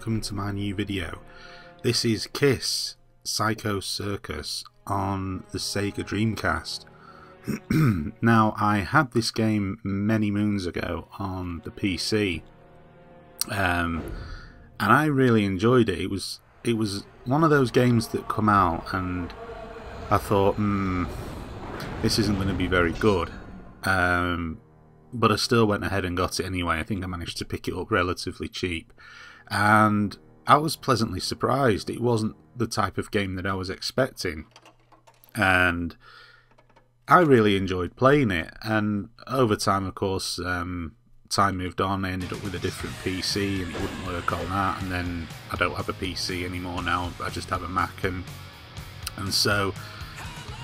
welcome to my new video. This is Kiss Psycho Circus on the Sega Dreamcast. Now, I had this game many moons ago on the PC, and I really enjoyed it. It was one of those games that come out and I thought, this isn't going to be very good. But I still went ahead and got it anyway. I think I managed to pick it up relatively cheap. And I was pleasantly surprised. It wasn't the type of game that I was expecting. And I really enjoyed playing it. And over time, of course, time moved on. I ended up with a different PC and it wouldn't work on that. And then I don't have a PC anymore now. I just have a Mac. And so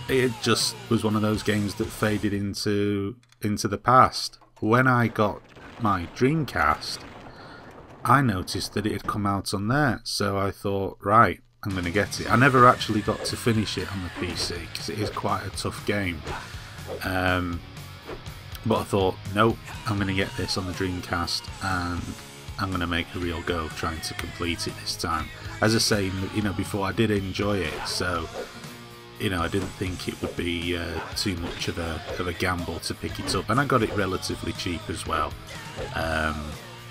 it just was one of those games that faded into the past. When I got my Dreamcast, I noticed that it had come out on there, so I thought, right, I'm going to get it. I never actually got to finish it on the PC because it is quite a tough game, but I thought, nope, I'm going to get this on the Dreamcast and I'm going to make a real go of trying to complete it this time. As I say, before, I did enjoy it, so I didn't think it would be too much of a gamble to pick it up, and I got it relatively cheap as well,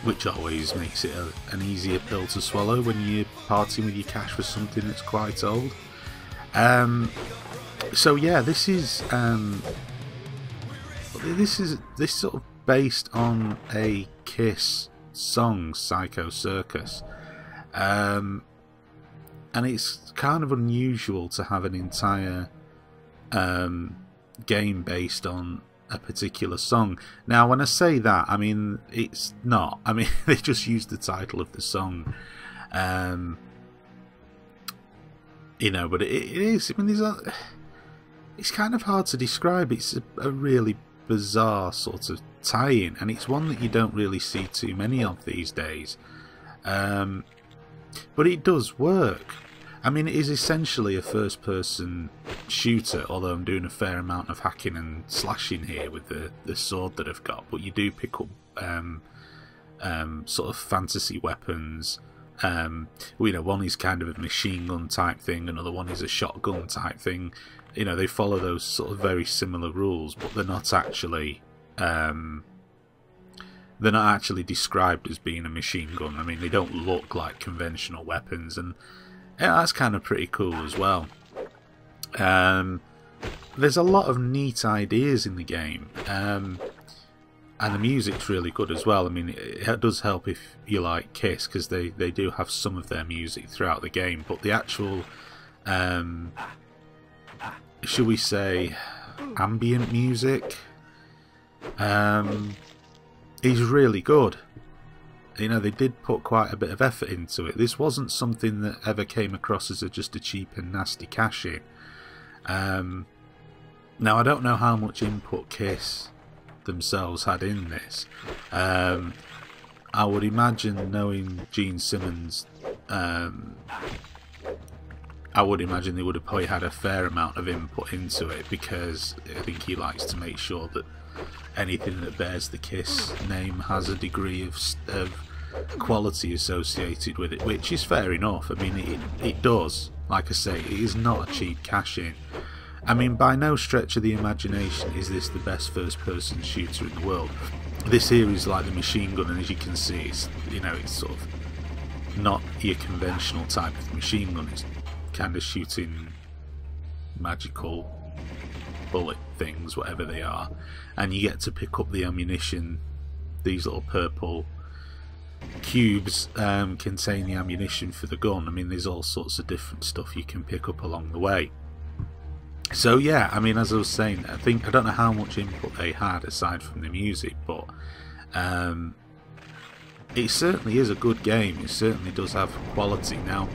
which always makes it an easier pill to swallow when you're parting with your cash for something that's quite old. So yeah, this is sort of based on a Kiss song, Psycho Circus. And it's kind of unusual to have an entire game based on a particular song. Now, when I say that, I mean, it's not. I mean, they just used the title of the song. But it is. I mean, it's kind of hard to describe. It's a really bizarre sort of tie-in, and it's one that you don't really see too many of these days. But it does work. I mean, it is essentially a first-person shooter, although I'm doing a fair amount of hacking and slashing here with the sword that I've got. But you do pick up sort of fantasy weapons. One is kind of a machine gun type thing, another one is a shotgun type thing. They follow those sort of very similar rules, but they're not actually described as being a machine gun. I mean, they don't look like conventional weapons, and yeah, that's kind of pretty cool as well. There's a lot of neat ideas in the game, and the music's really good as well. I mean, it does help if you like Kiss, because they do have some of their music throughout the game, but the actual, shall we say, ambient music is really good. They did put quite a bit of effort into it. This wasn't something that ever came across as just a cheap and nasty cash-in. Now, I don't know how much input Kiss themselves had in this. I would imagine, knowing Gene Simmons, I would imagine they would have probably had a fair amount of input into it, because I think he likes to make sure that anything that bears the Kiss name has a degree of quality associated with it, which is fair enough. I mean, it does. Like I say, it is not a cheap cash-in. I mean, by no stretch of the imagination is this the best first-person shooter in the world. This here is like the machine gun, and as you can see, it's sort of not your conventional type of machine gun. It's kind of shooting magical bullet things, whatever they are, and you get to pick up the ammunition. These little purple cubes contain the ammunition for the gun. I mean, there's all sorts of different stuff you can pick up along the way. So yeah, I mean, as I was saying, I don't know how much input they had aside from the music, but it certainly is a good game. It certainly does have quality. Now,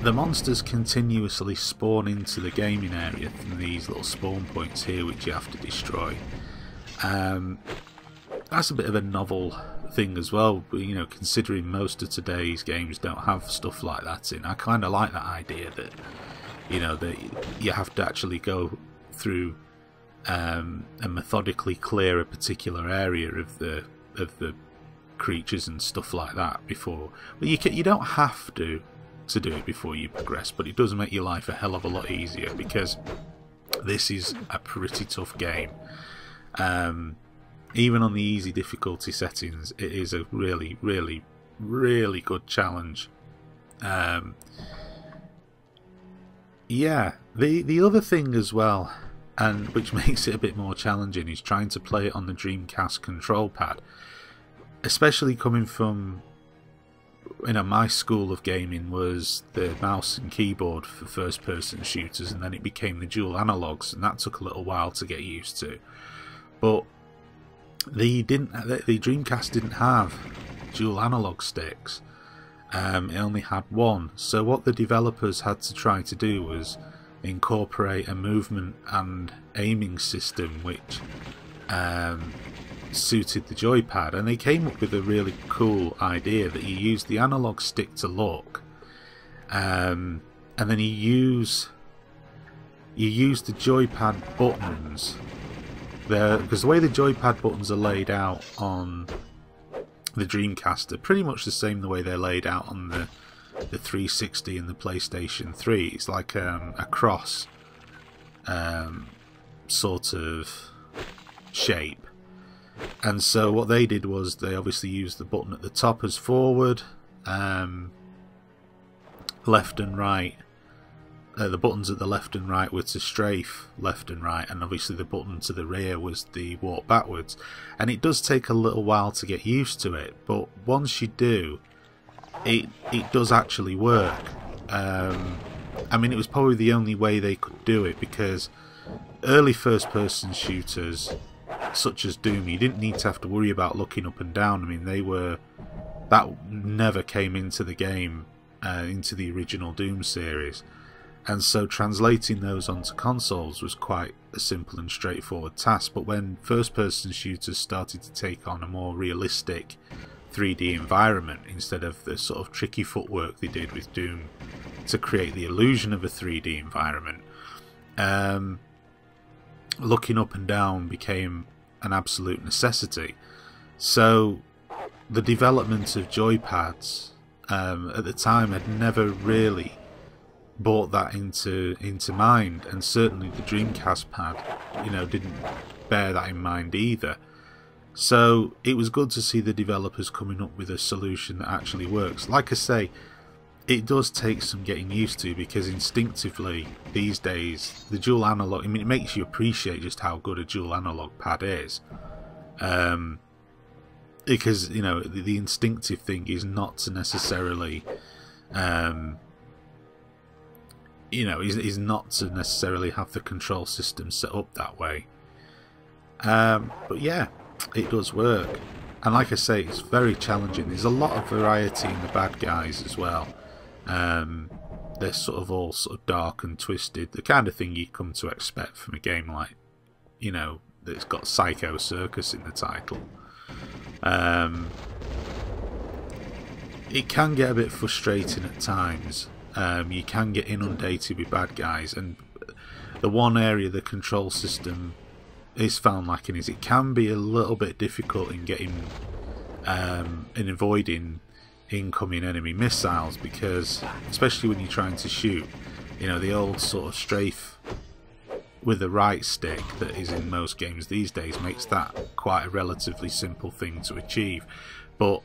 the monsters continuously spawn into the gaming area from these little spawn points here, which you have to destroy. That's a bit of a novel thing as well, considering most of today's games don't have stuff like that in. I kind of like that idea that, that you have to actually go through and methodically clear a particular area of the creatures and stuff like that before. But you don't have to do it before you progress, but it does make your life a hell of a lot easier, because this is a pretty tough game. Even on the easy difficulty settings, it is a really, really, really good challenge. Yeah, the other thing as well, and which makes it a bit more challenging, is trying to play it on the Dreamcast control pad. Especially coming from, my school of gaming was the mouse and keyboard for first-person shooters, and then it became the dual analogues, and that took a little while to get used to. But the Dreamcast didn't have dual analog sticks. It only had one. So what the developers had to try to do was incorporate a movement and aiming system which suited the joypad, and they came up with a really cool idea that you use the analog stick to look, and then you use the joypad buttons there, because the way the joypad buttons are laid out on the Dreamcast are pretty much the same the way they're laid out on the 360 and the PlayStation 3. It's like a cross sort of shape. And so what they did was they obviously used the button at the top as forward, left and right. The buttons at the left and right were to strafe left and right, and obviously the button to the rear was the walk backwards. And it does take a little while to get used to it, but once you do, it does actually work. I mean, it was probably the only way they could do it, because early first-person shooters such as Doom, you didn't need to have to worry about looking up and down. I mean, that never came into the game, into the original Doom series. And so translating those onto consoles was quite a simple and straightforward task. But when first-person shooters started to take on a more realistic 3D environment, instead of the sort of tricky footwork they did with Doom to create the illusion of a 3D environment, looking up and down became an absolute necessity. So the development of joypads at the time had never really brought that into mind, and certainly the Dreamcast pad, didn't bear that in mind either. So it was good to see the developers coming up with a solution that actually works. Like I say, it does take some getting used to, because instinctively these days the dual analog, I mean, it makes you appreciate just how good a dual analog pad is, because the instinctive thing is not to necessarily is not to necessarily have the control system set up that way. But yeah, it does work. And like I say, it's very challenging. There's a lot of variety in the bad guys as well. They're sort of all sort of dark and twisted. The kind of thing you come to expect from a game like, that's got Psycho Circus in the title. It can get a bit frustrating at times. You can get inundated with bad guys, and the one area the control system is found lacking is it can be a little bit difficult in getting in avoiding incoming enemy missiles, because especially when you're trying to shoot, the old sort of strafe with the right stick that is in most games these days makes that quite a relatively simple thing to achieve. But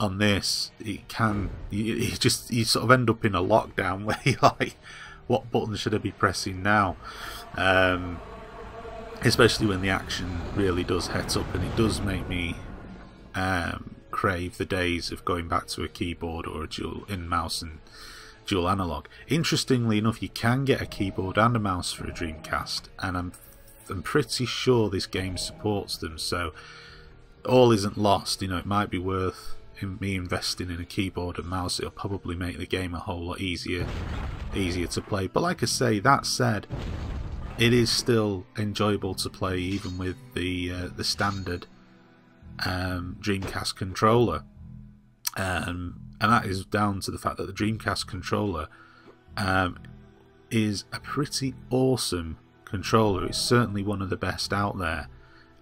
on this, it can, you sort of end up in a lockdown where you're like, what button should I be pressing now? Especially when the action really does het up, and it does make me crave the days of going back to a keyboard or a dual mouse and dual analog. Interestingly enough, you can get a keyboard and a mouse for a Dreamcast, and I'm pretty sure this game supports them, so all isn't lost. It might be worth me investing in a keyboard and mouse. It'll probably make the game a whole lot easier to play. But like I say, that said, it is still enjoyable to play even with the standard Dreamcast controller, and that is down to the fact that the Dreamcast controller is a pretty awesome controller. It's certainly one of the best out there.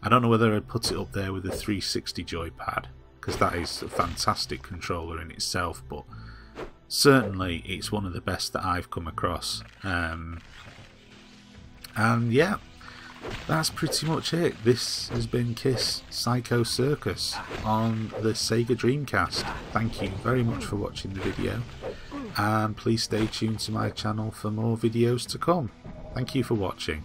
I don't know whether I'd put it up there with the 360 joypad, because that is a fantastic controller in itself, but certainly it's one of the best that I've come across. And yeah, that's pretty much it. This has been Kiss Psycho Circus on the Sega Dreamcast. Thank you very much for watching the video, and please stay tuned to my channel for more videos to come. Thank you for watching.